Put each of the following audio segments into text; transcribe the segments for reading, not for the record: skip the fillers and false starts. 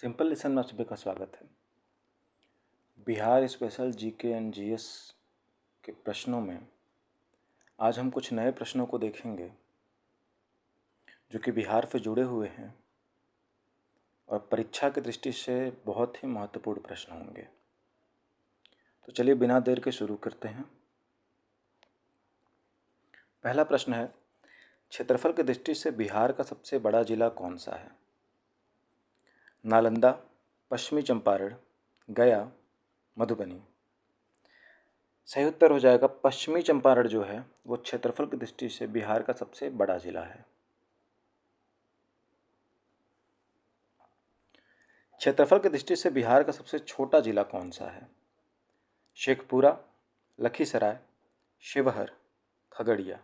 Simple lesson में आप सभी का स्वागत है। Bihar special GK and GS के प्रश्नों में आज हम कुछ नए प्रश्नों को देखेंगे जो कि बिहार से जुड़े हुए हैं और परीक्षा की दृष्टि से बहुत ही महत्वपूर्ण प्रश्न होंगे। तो चलिए बिना देर के शुरू करते हैं। पहला प्रश्न है, क्षेत्रफल की दृष्टि से बिहार का सबसे बड़ा जिला कौन सा है? नालंदा, पश्चिमी चंपारण, गया, मधुबनी। सही उत्तर हो जाएगा पश्चिमी चंपारण जो है वो क्षेत्रफल की दृष्टि से बिहार का सबसे बड़ा जिला है। क्षेत्रफल की दृष्टि से बिहार का सबसे छोटा जिला कौन सा है? शेखपुरा, लखीसराय, शिवहर, खगड़िया।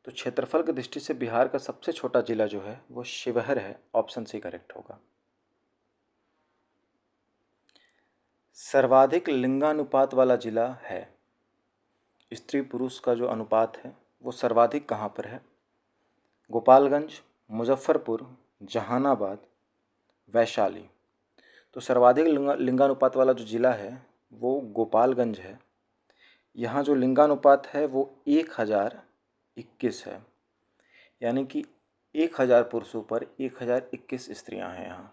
तो क्षेत्रफल की दृष्टि से बिहार का सबसे छोटा जिला जो है वो शिवहर है। ऑप्शन सी करेक्ट होगा। सर्वाधिक लिंगानुपात वाला जिला है, स्त्री पुरुष का जो अनुपात है वो सर्वाधिक कहाँ पर है? गोपालगंज, मुजफ्फरपुर, जहानाबाद, वैशाली। तो सर्वाधिक लिंगानुपात वाला जो जिला है वो गोपालगंज है। यहाँ जो लिंगानुपात है वो 1021 है, यानी कि 1000 पुरुषों पर 1021 स्त्रियां हैं यहाँ।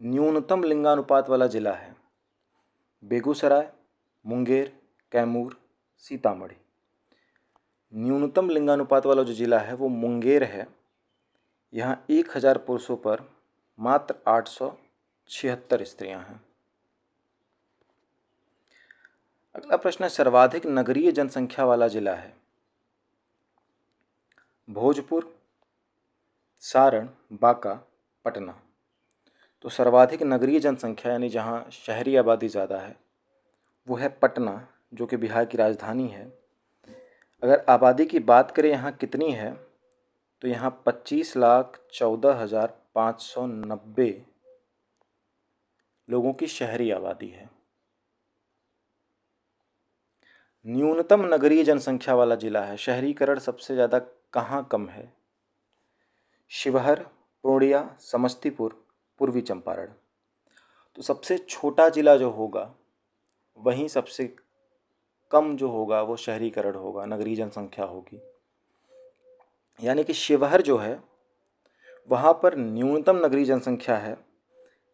न्यूनतम लिंगानुपात वाला जिला है बेगूसराय, मुंगेर, कैमूर, सीतामढ़ी। न्यूनतम लिंगानुपात वाला जो जिला है वो मुंगेर है। यहाँ 1000 पुरुषों पर मात्र 876 स्त्रियां हैं। अगला प्रश्न है, सर्वाधिक नगरीय जनसंख्या वाला जिला है भोजपुर, सारण, बांका, पटना। तो सर्वाधिक नगरीय जनसंख्या यानी जहाँ शहरी आबादी ज़्यादा है वो है पटना, जो कि बिहार की राजधानी है। अगर आबादी की बात करें यहाँ कितनी है तो यहाँ 25,14,590 लोगों की शहरी आबादी है। न्यूनतम नगरीय जनसंख्या वाला जिला है, शहरीकरण सबसे ज़्यादा कहाँ कम है? शिवहर, पूर्णिया, समस्तीपुर, पूर्वी चंपारण। तो सबसे छोटा जिला जो होगा वहीं सबसे कम जो होगा वो शहरीकरण होगा, नगरीय जनसंख्या होगी। यानी कि शिवहर जो है वहाँ पर न्यूनतम नगरीय जनसंख्या है,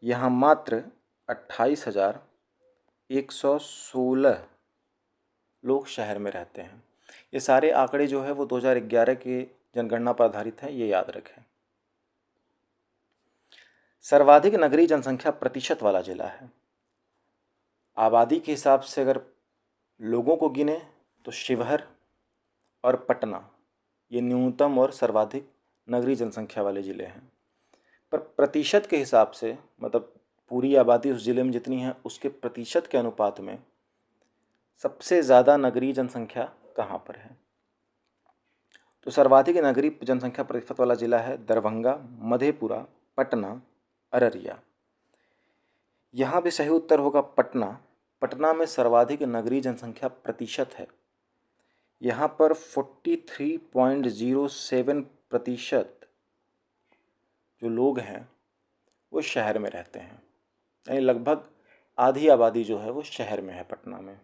यहाँ मात्र 28,116 लोग शहर में रहते हैं। ये सारे आंकड़े जो है वो 2011 के जनगणना पर आधारित हैं, ये याद रखें। सर्वाधिक नगरीय जनसंख्या प्रतिशत वाला जिला है, आबादी के हिसाब से अगर लोगों को गिने तो शिवहर और पटना ये न्यूनतम और सर्वाधिक नगरीय जनसंख्या वाले ज़िले हैं। पर प्रतिशत के हिसाब से, मतलब पूरी आबादी उस ज़िले में जितनी है उसके प्रतिशत के अनुपात में सबसे ज़्यादा नगरीय जनसंख्या कहाँ पर है? तो सर्वाधिक नगरीय जनसंख्या प्रतिशत वाला ज़िला है दरभंगा, मधेपुरा, पटना, अररिया। यहाँ भी सही उत्तर होगा पटना। पटना में सर्वाधिक नगरीय जनसंख्या प्रतिशत है। यहाँ पर 43.07% जो लोग हैं वो शहर में रहते हैं, यानी लगभग आधी आबादी जो है वो शहर में है पटना में।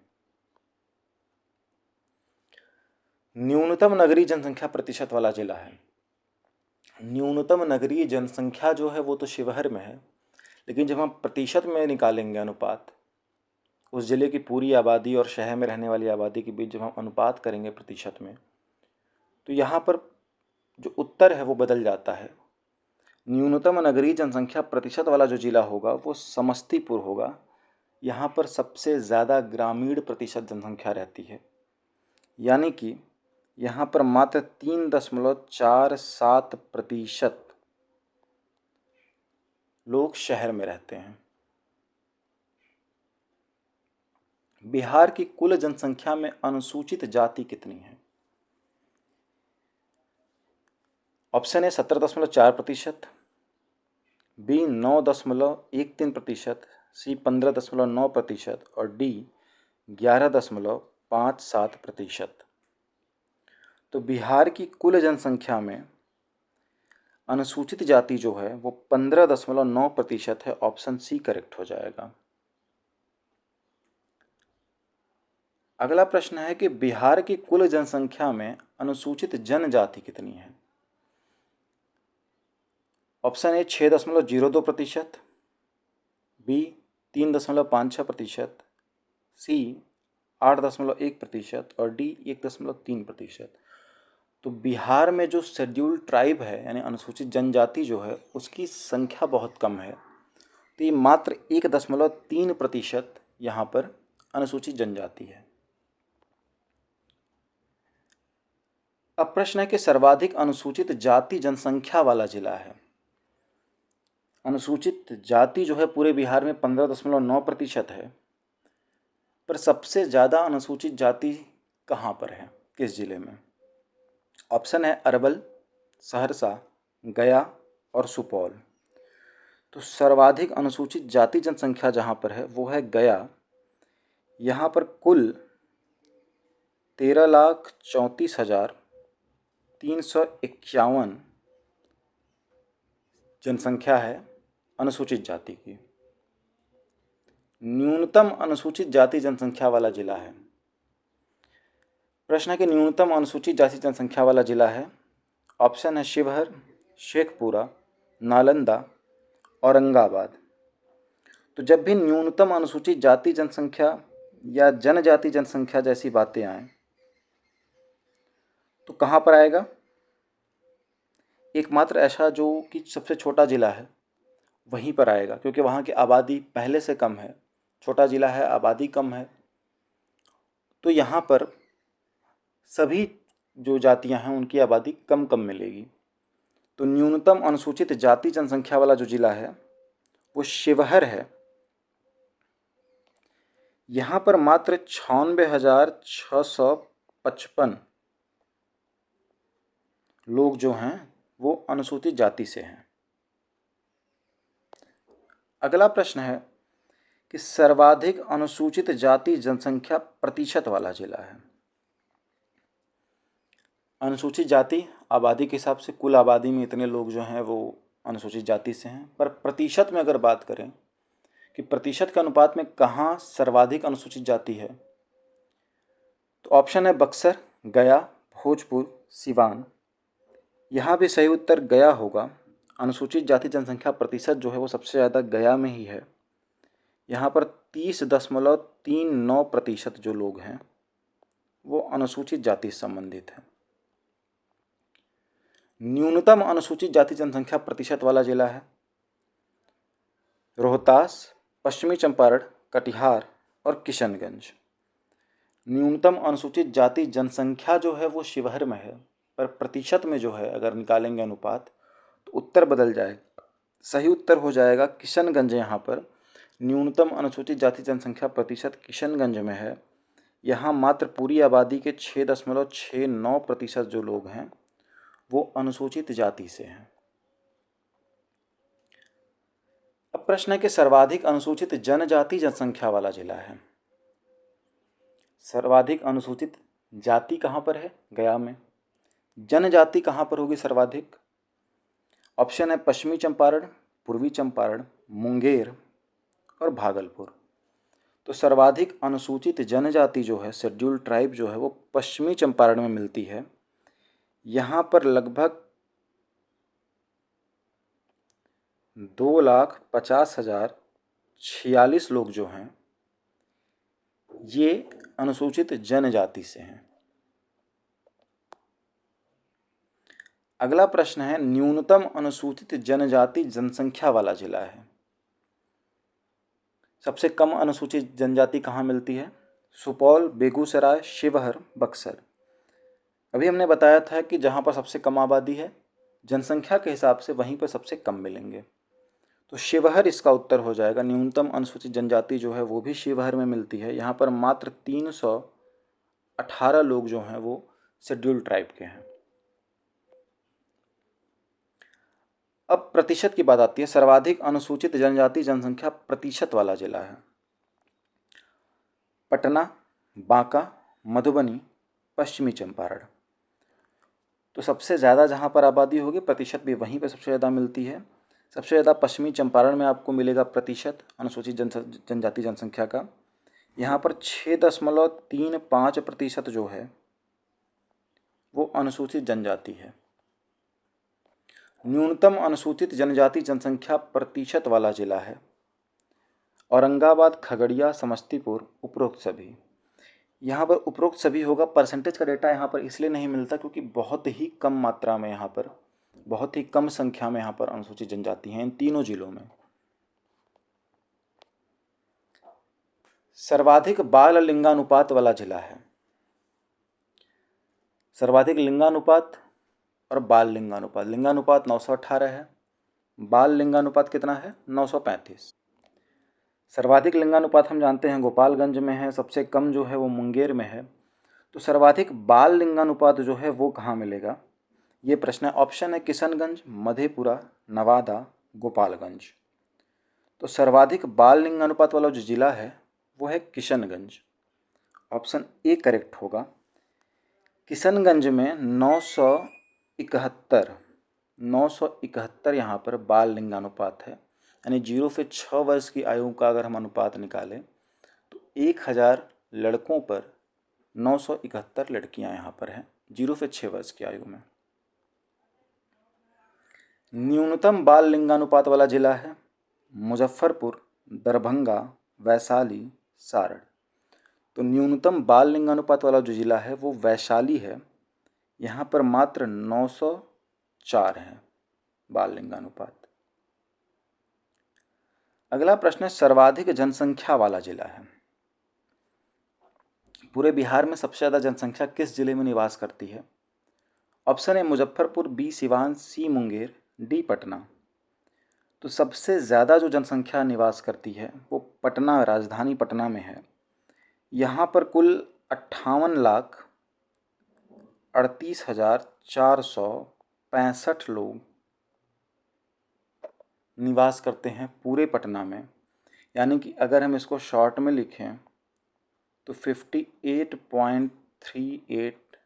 न्यूनतम नगरीय जनसंख्या प्रतिशत वाला जिला है, न्यूनतम नगरीय जनसंख्या जो है वो तो शिवहर में है, लेकिन जब हम प्रतिशत में निकालेंगे अनुपात, उस ज़िले की पूरी आबादी और शहर में रहने वाली आबादी के बीच जब हम अनुपात करेंगे प्रतिशत में, तो यहाँ पर जो उत्तर है वो बदल जाता है। न्यूनतम नगरीय जनसंख्या प्रतिशत वाला जो जिला होगा वो समस्तीपुर होगा। यहाँ पर सबसे ज़्यादा ग्रामीण प्रतिशत जनसंख्या रहती है, यानी कि यहाँ पर मात्र 3.47% लोग शहर में रहते हैं। बिहार की कुल जनसंख्या में अनुसूचित जाति कितनी है? ऑप्शन ए 17.4%, बी 9.13%, सी 15.9% और डी 11.57%। तो बिहार की कुल जनसंख्या में अनुसूचित जाति जो है वो 15.9% है। ऑप्शन सी करेक्ट हो जाएगा। अगला प्रश्न है कि बिहार की कुल जनसंख्या में अनुसूचित जनजाति कितनी है? ऑप्शन ए 6.02%, बी 3.56%, सी 8.1% और डी 1.3%। तो बिहार में जो शेड्यूल ट्राइब है यानी अनुसूचित जनजाति जो है उसकी संख्या बहुत कम है। तो ये मात्र 1.3% यहाँ पर अनुसूचित जनजाति है। अब प्रश्न है कि सर्वाधिक अनुसूचित जाति जनसंख्या वाला जिला है। अनुसूचित जाति जो है पूरे बिहार में 15.9% है, पर सबसे ज़्यादा अनुसूचित जाति कहाँ पर है, किस जिले में? ऑप्शन है अरवल, सहरसा, गया और सुपौल। तो सर्वाधिक अनुसूचित जाति जनसंख्या जहाँ पर है वो है गया। यहाँ पर कुल 13,34,351 जनसंख्या है अनुसूचित जाति की। न्यूनतम अनुसूचित जाति जनसंख्या वाला जिला है। प्रश्न है कि न्यूनतम अनुसूचित जाति जनसंख्या वाला जिला है। ऑप्शन है शिवहर, शेखपुरा, नालंदा, औरंगाबाद। तो जब भी न्यूनतम अनुसूचित जाति जनसंख्या या जनजाति जनसंख्या जैसी बातें आए तो कहाँ पर आएगा? एकमात्र ऐसा जो कि सबसे छोटा जिला है वहीं पर आएगा, क्योंकि वहाँ की आबादी पहले से कम है। छोटा जिला है, आबादी कम है, तो यहाँ पर सभी जो जातियाँ हैं उनकी आबादी कम कम मिलेगी। तो न्यूनतम अनुसूचित जाति जनसंख्या वाला जो जिला है वो शिवहर है। यहाँ पर मात्र 96,655 लोग जो हैं वो अनुसूचित जाति से हैं। अगला प्रश्न है कि सर्वाधिक अनुसूचित जाति जनसंख्या प्रतिशत वाला जिला है। अनुसूचित जाति आबादी के हिसाब से कुल आबादी में इतने लोग जो हैं वो अनुसूचित जाति से हैं, पर प्रतिशत में अगर बात करें कि प्रतिशत के अनुपात में कहाँ सर्वाधिक अनुसूचित जाति है, तो ऑप्शन है बक्सर, गया, भोजपुर, सिवान। यहाँ भी सही उत्तर गया होगा। अनुसूचित जाति जनसंख्या प्रतिशत जो है वो सबसे ज़्यादा गया में ही है। यहाँ पर 30.39% जो लोग हैं वो अनुसूचित जाति से संबंधित हैं। न्यूनतम अनुसूचित जाति जनसंख्या प्रतिशत वाला जिला है रोहतास, पश्चिमी चंपारण, कटिहार और किशनगंज। न्यूनतम अनुसूचित जाति जनसंख्या जो है वो शिवहर में है, पर प्रतिशत में जो है अगर निकालेंगे अनुपात तो उत्तर बदल जाएगा। सही उत्तर हो जाएगा किशनगंज। यहाँ पर न्यूनतम अनुसूचित जाति जनसंख्या प्रतिशत किशनगंज में है। यहाँ मात्र पूरी आबादी के 6.69% जो लोग हैं वो अनुसूचित जाति से हैं। अब प्रश्न है कि सर्वाधिक अनुसूचित जनजाति जनसंख्या वाला जिला है। सर्वाधिक अनुसूचित जाति कहाँ पर है? गया में। जनजाति कहाँ पर होगी सर्वाधिक? ऑप्शन है पश्चिमी चंपारण, पूर्वी चंपारण, मुंगेर और भागलपुर। तो सर्वाधिक अनुसूचित जनजाति जो है, शेड्यूल ट्राइब जो है वो पश्चिमी चंपारण में मिलती है। यहाँ पर लगभग 2,50,046 लोग जो हैं ये अनुसूचित जनजाति से हैं। अगला प्रश्न है न्यूनतम अनुसूचित जनजाति जनसंख्या वाला जिला है। सबसे कम अनुसूचित जनजाति कहाँ मिलती है? सुपौल, बेगूसराय, शिवहर, बक्सर। अभी हमने बताया था कि जहाँ पर सबसे कम आबादी है जनसंख्या के हिसाब से वहीं पर सबसे कम मिलेंगे। तो शिवहर इसका उत्तर हो जाएगा। न्यूनतम अनुसूचित जनजाति जो है वो भी शिवहर में मिलती है। यहाँ पर मात्र 318 लोग जो हैं वो शेड्यूल ट्राइब के हैं। अब प्रतिशत की बात आती है। सर्वाधिक अनुसूचित जनजाति जनसंख्या प्रतिशत वाला जिला है पटना, बांका, मधुबनी, पश्चिमी चंपारण। तो सबसे ज़्यादा जहाँ पर आबादी होगी प्रतिशत भी वहीं पर सबसे ज़्यादा मिलती है। सबसे ज़्यादा पश्चिमी चंपारण में आपको मिलेगा प्रतिशत अनुसूचित जनजाति जनसंख्या का। यहाँ पर 6.35% जो है वो अनुसूचित जनजाति है। न्यूनतम अनुसूचित जनजाति जनसंख्या प्रतिशत वाला जिला है औरंगाबाद, खगड़िया, समस्तीपुर, उपरोक्त सभी। यहाँ पर उपरोक्त सभी होगा। परसेंटेज का डेटा यहाँ पर इसलिए नहीं मिलता क्योंकि बहुत ही कम मात्रा में यहाँ पर, बहुत ही कम संख्या में यहाँ पर अनुसूचित जनजाति हैं इन तीनों जिलों में। सर्वाधिक बाल लिंगानुपात वाला जिला है। सर्वाधिक लिंगानुपात और बाल लिंगानुपात, लिंगानुपात 918 है, बाल लिंगानुपात कितना है 935। सर्वाधिक लिंगानुपात हम जानते हैं गोपालगंज में है, सबसे कम जो है वो मुंगेर में है। तो सर्वाधिक बाल लिंगानुपात जो है वो कहाँ मिलेगा, ये प्रश्न है। ऑप्शन है किशनगंज, मधेपुरा, नवादा, गोपालगंज। तो सर्वाधिक बाल लिंगानुपात वाला जो जिला है वो है किशनगंज। ऑप्शन ए करेक्ट होगा। किशनगंज में 971 यहाँ पर बाल लिंगानुपात है, यानी 0 से 6 वर्ष की आयु का अगर हम अनुपात निकालें तो 1000 लड़कों पर 971 लड़कियां यहाँ पर हैं 0 से 6 वर्ष की आयु में। न्यूनतम बाल लिंगानुपात वाला जिला है मुजफ्फरपुर, दरभंगा, वैशाली, सारण। तो न्यूनतम बाल लिंगानुपात वाला जो जिला है वो वैशाली है। यहाँ पर मात्र 904 है बाल लिंगानुपात। अगला प्रश्न है सर्वाधिक जनसंख्या वाला जिला है। पूरे बिहार में सबसे ज़्यादा जनसंख्या किस जिले में निवास करती है? Option A Muzaffarpur, B Siwan, C Munger, D Patna. तो सबसे ज़्यादा जो जनसंख्या निवास करती है वो पटना, राजधानी पटना में है। यहाँ पर कुल 58,38,465 लोग निवास करते हैं पूरे पटना में। यानी कि अगर हम इसको शॉर्ट में लिखें तो 58.38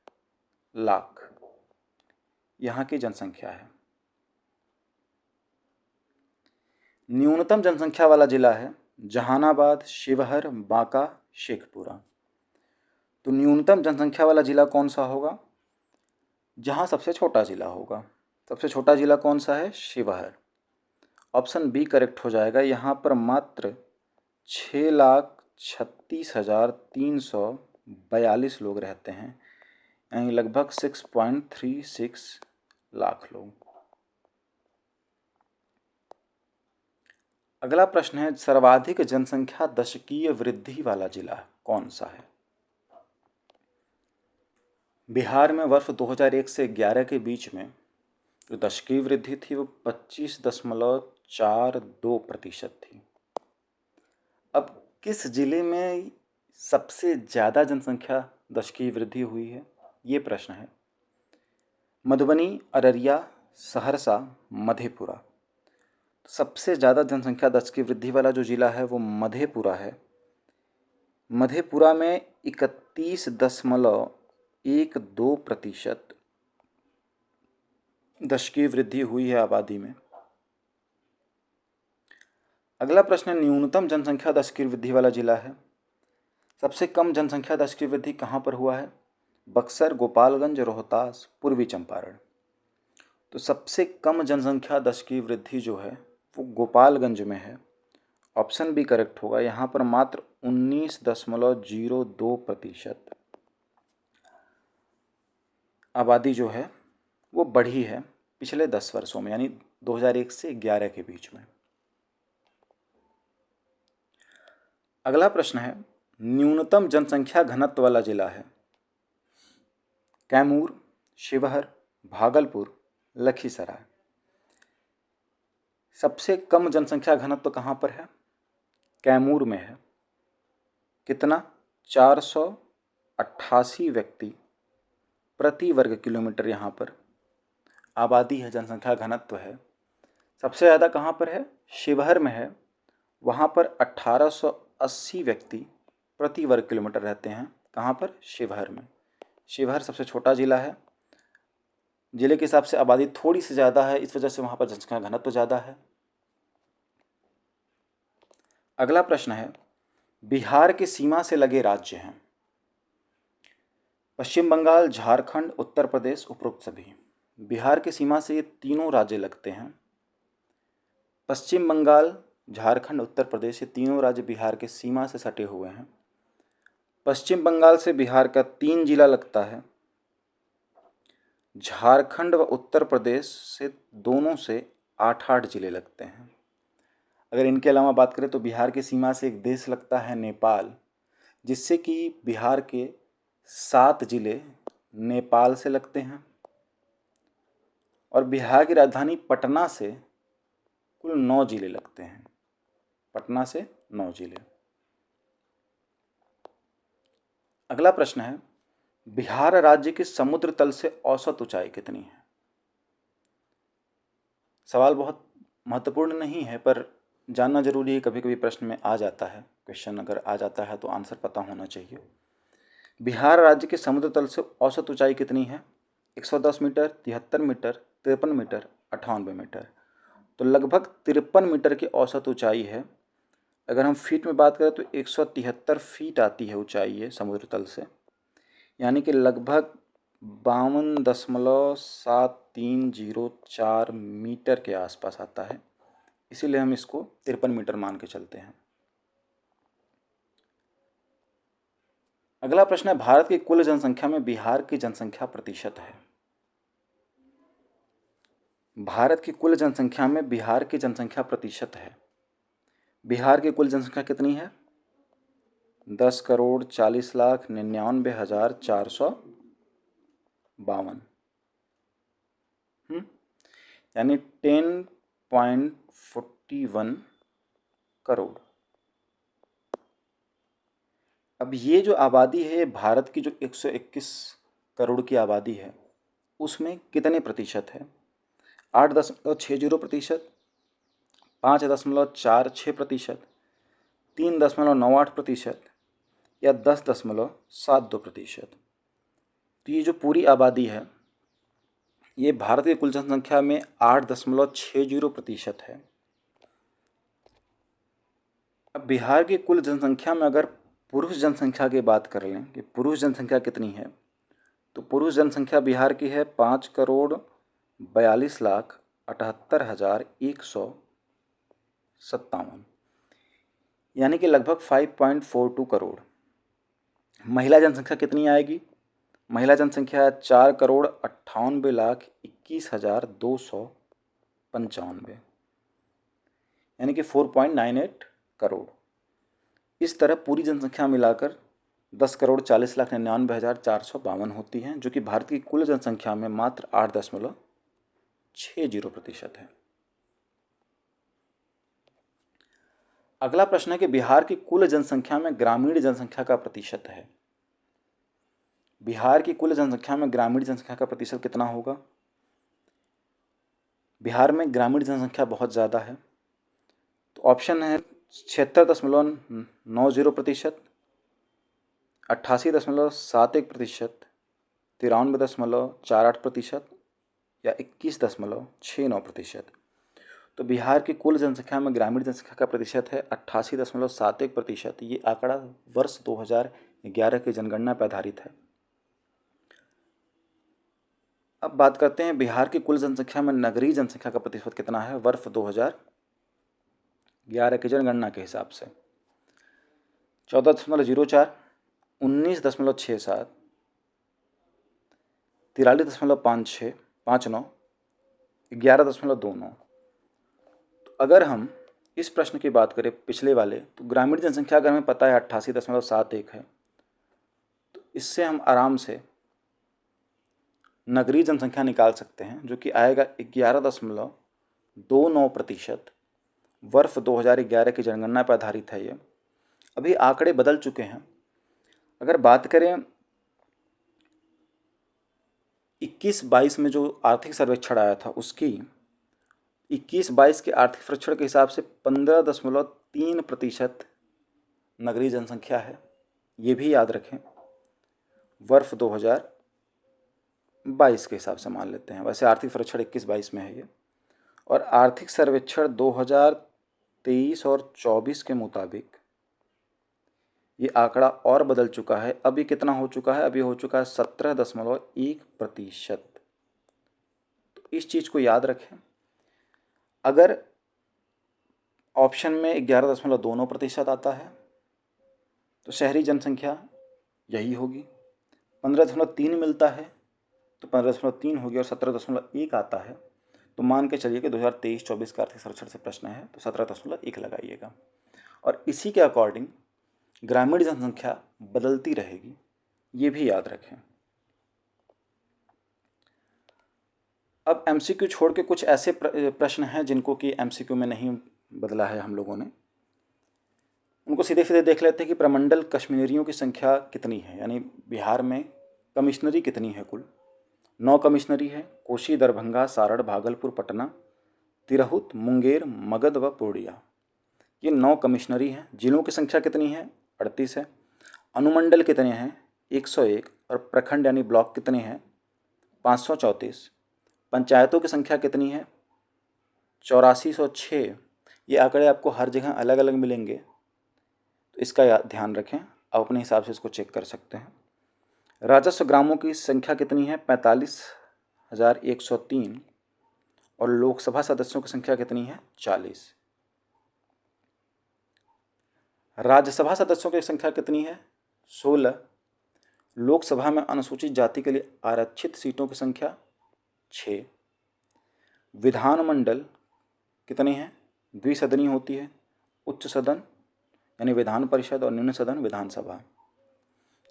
लाख यहाँ की जनसंख्या है। न्यूनतम जनसंख्या वाला जिला है जहानाबाद, शिवहर, बांका, शेखपुरा। तो न्यूनतम जनसंख्या वाला जिला कौन सा होगा? जहाँ सबसे छोटा जिला होगा। सबसे छोटा जिला कौन सा है? शिवहर। ऑप्शन बी करेक्ट हो जाएगा। यहाँ पर मात्र 6,36,342 लोग रहते हैं, यानी लगभग 6.36 लाख लोग। अगला प्रश्न है सर्वाधिक जनसंख्या दशकीय वृद्धि वाला जिला कौन सा है? बिहार में वर्ष 2001 से 11 के बीच में जो दशकीय वृद्धि थी वो 25.42% थी। अब किस जिले में सबसे ज़्यादा जनसंख्या दशकीय वृद्धि हुई है, ये प्रश्न है। मधुबनी, अररिया, सहरसा, मधेपुरा। सबसे ज़्यादा जनसंख्या दशकीय वृद्धि वाला जो ज़िला है वो मधेपुरा है। मधेपुरा में 31.12% दशकीय वृद्धि हुई है आबादी में। अगला प्रश्न है न्यूनतम जनसंख्या दशकीय वृद्धि वाला जिला है। सबसे कम जनसंख्या दशकीय वृद्धि कहाँ पर हुआ है? बक्सर, गोपालगंज, रोहतास, पूर्वी चंपारण। तो सबसे कम जनसंख्या दशकीय वृद्धि जो है वो गोपालगंज में है। ऑप्शन बी करेक्ट होगा। यहाँ पर मात्र 19.02% आबादी जो है वो बढ़ी है पिछले 10 वर्षों में, यानी 2001 से 11 के बीच में। अगला प्रश्न है न्यूनतम जनसंख्या घनत्व वाला जिला है कैमूर, शिवहर, भागलपुर, लखीसराय। सबसे कम जनसंख्या घनत्व कहाँ पर है? कैमूर में है। कितना? 488 व्यक्ति प्रति वर्ग किलोमीटर यहाँ पर आबादी है, जनसंख्या घनत्व है। सबसे ज़्यादा कहाँ पर है? शिवहर में है। वहाँ पर 1880 व्यक्ति प्रति वर्ग किलोमीटर रहते हैं। कहाँ पर? शिवहर में। शिवहर सबसे छोटा ज़िला है ज़िले के हिसाब से आबादी थोड़ी सी ज़्यादा है, इस वजह से वहाँ पर जनसंख्या घनत्व ज़्यादा है। अगला प्रश्न है, बिहार की सीमा से लगे राज्य हैं। पश्चिम बंगाल, झारखंड, उत्तर प्रदेश, उपरोक्त सभी। बिहार की सीमा से ये तीनों राज्य लगते हैं। पश्चिम बंगाल, झारखंड, उत्तर प्रदेश, ये तीनों राज्य बिहार के सीमा से सटे हुए हैं। पश्चिम बंगाल से बिहार का 3 जिला लगता है। झारखंड व उत्तर प्रदेश से दोनों से 8-8 जिले लगते हैं। अगर इनके अलावा बात करें तो बिहार की सीमा से एक देश लगता है नेपाल, जिससे कि बिहार के 7 जिले नेपाल से लगते हैं। और बिहार की राजधानी पटना से कुल 9 जिले लगते हैं। पटना से 9 जिले। अगला प्रश्न है, बिहार राज्य की समुद्र तल से औसत ऊंचाई कितनी है? सवाल बहुत महत्वपूर्ण नहीं है, पर जानना जरूरी है। कभी कभी प्रश्न में आ जाता है, क्वेश्चन अगर आ जाता है तो आंसर पता होना चाहिए। बिहार राज्य के समुद्र तल से औसत ऊंचाई कितनी है? 110 मीटर, 73 मीटर, 53 मीटर, 98 मीटर। तो लगभग 53 मीटर की औसत ऊंचाई है। अगर हम फीट में बात करें तो 173 फीट आती है ऊंचाई ये समुद्र तल से, यानी कि लगभग 52.7304 मीटर के आसपास आता है। इसीलिए हम इसको 53 मीटर मान के चलते हैं। अगला प्रश्न है, भारत की कुल जनसंख्या में बिहार की जनसंख्या प्रतिशत है। भारत की कुल जनसंख्या में बिहार की जनसंख्या प्रतिशत है। बिहार की कुल जनसंख्या कितनी है? 10,40,99,452, यानी 10.41 करोड़। अब ये जो आबादी है, भारत की जो 121 करोड़ की आबादी है, उसमें कितने प्रतिशत है? 8.60%, 5.46%, 3.98% या 10.72%। तो ये जो पूरी आबादी है, ये भारत की कुल जनसंख्या में 8.60% है। अब बिहार की कुल जनसंख्या में अगर पुरुष जनसंख्या की बात कर लें कि पुरुष जनसंख्या कितनी है, तो पुरुष जनसंख्या बिहार की है 5,42,78,157, यानी कि लगभग 5.42 करोड़। महिला जनसंख्या कितनी आएगी? महिला जनसंख्या 4,98,21,295, यानी कि 4.98 करोड़। इस तरह पूरी जनसंख्या मिलाकर 10,40,99,452 होती हैं, जो कि भारत की कुल जनसंख्या में मात्र 8.60% है। अगला प्रश्न है कि बिहार की कुल जनसंख्या में ग्रामीण जनसंख्या का प्रतिशत है। बिहार की कुल जनसंख्या में ग्रामीण जनसंख्या का प्रतिशत कितना होगा? बिहार में ग्रामीण जनसंख्या बहुत ज़्यादा है, तो ऑप्शन है 76.90%, 88.71%, 93.48% या 21.69%। तो बिहार की कुल जनसंख्या में ग्रामीण जनसंख्या का प्रतिशत है 88.71%। ये आंकड़ा वर्ष 2011 की जनगणना पर आधारित है। अब बात करते हैं बिहार की कुल जनसंख्या में नगरीय जनसंख्या का प्रतिशत कितना है वर्ष 2011 की जनगणना के हिसाब से। 14.04, 19.67, 43.59, 11.29। तो अगर हम इस प्रश्न की बात करें पिछले वाले, तो ग्रामीण जनसंख्या अगर हमें पता है 88.71 है, तो इससे हम आराम से नगरीय जनसंख्या निकाल सकते हैं, जो कि आएगा 11.29%। वर्ष 2011 की जनगणना पर आधारित है ये। अभी आंकड़े बदल चुके हैं। अगर बात करें 21-22 में जो आर्थिक सर्वेक्षण आया था, उसकी 21-22 के आर्थिक सर्वेक्षण के हिसाब से 15.3% नगरीय जनसंख्या है। ये भी याद रखें। वर्ष 2011 22 के हिसाब से मान लेते हैं। वैसे आर्थिक सर्वेक्षण 21-22 में है ये। और आर्थिक सर्वेक्षण 2023 और 24 के मुताबिक ये आंकड़ा और बदल चुका है। अभी कितना हो चुका है? अभी हो चुका है 17.1%। तो इस चीज़ को याद रखें। अगर ऑप्शन में 11.2% आता है तो शहरी जनसंख्या यही होगी। 15.3 मिलता है तो 15.3 होगी, और 17.1 आता है तो मान के चलिए कि 2023-24 का आर्थिक सर्वेक्षण से प्रश्न है तो 17.1 लगाइएगा। और इसी के अकॉर्डिंग ग्रामीण जनसंख्या बदलती रहेगी, ये भी याद रखें। अब एमसीक्यू छोड़ के कुछ ऐसे प्रश्न हैं जिनको कि एमसीक्यू में नहीं बदला है हम लोगों ने, उनको सीधे सीधे देख लेते हैं कि प्रमंडल कश्मीरियों की संख्या कितनी है, यानी बिहार में कमिश्नरी कितनी है कुल। 9 कमिश्नरी है। कोशी, दरभंगा, सारण, भागलपुर, पटना, तिरहुत, मुंगेर, मगध व पूर्णिया, ये 9 कमिश्नरी हैं। जिलों की संख्या कितनी है? 38 है। अनुमंडल कितने हैं? 101। और प्रखंड यानी ब्लॉक कितने हैं? 534। पंचायतों की संख्या कितनी है? 8406। ये आंकड़े आपको हर जगह अलग अलग मिलेंगे, तो इसका ध्यान रखें। आप अपने हिसाब से इसको चेक कर सकते हैं। राजस्व ग्रामों की संख्या कितनी है? 45,103। और लोकसभा सदस्यों की संख्या कितनी है? 40। राज्यसभा सदस्यों की संख्या कितनी है? 16। लोकसभा में अनुसूचित जाति के लिए आरक्षित सीटों की संख्या 6। विधानमंडल कितनी है? द्विसदनीय होती है। उच्च सदन यानी विधान परिषद और निम्न सदन विधानसभा।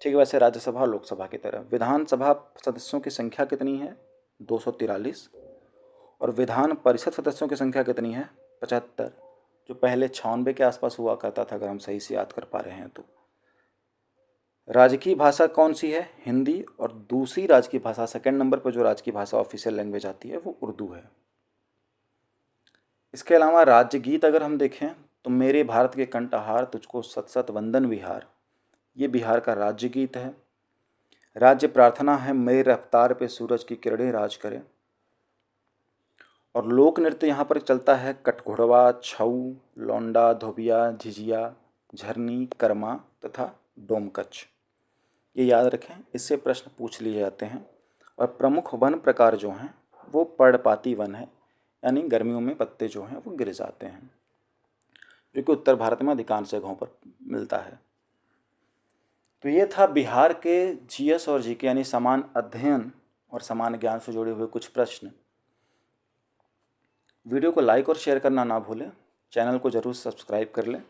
ठीक है। वैसे राज्यसभा और लोकसभा की तरह विधानसभा सदस्यों की संख्या कितनी है? 243। और विधान परिषद सदस्यों की संख्या कितनी है? 75, जो पहले 96 के आसपास हुआ करता था, अगर हम सही से याद कर पा रहे हैं तो। राजकीय भाषा कौन सी है? हिंदी। और दूसरी राजकीय भाषा, सेकंड नंबर पर जो राजकीय भाषा ऑफिशियल लैंग्वेज आती है वो उर्दू है। इसके अलावा राज्य गीत अगर हम देखें तो मेरे भारत के कंठहार तुझको सत सत वंदन विहार, ये बिहार का राज्य गीत है। राज्य प्रार्थना है मेरे रफ्तार पे सूरज की किरणें राज करें। और लोक नृत्य यहाँ पर चलता है कटघोड़वा, छऊ, लौंडा, धोबिया, झिझिया, झरनी, कर्मा तथा डोमकच। ये याद रखें, इससे प्रश्न पूछ लिए जाते हैं। और प्रमुख वन प्रकार जो हैं वो पर्णपाती वन है, यानी गर्मियों में पत्ते जो हैं वो गिर जाते हैं, जो कि उत्तर भारत में अधिकांश जगहों पर मिलता है। तो ये था बिहार के जीएस और जीके यानी समान अध्ययन और समान ज्ञान से जुड़े हुए कुछ प्रश्न। वीडियो को लाइक और शेयर करना ना भूलें। चैनल को जरूर सब्सक्राइब कर लें।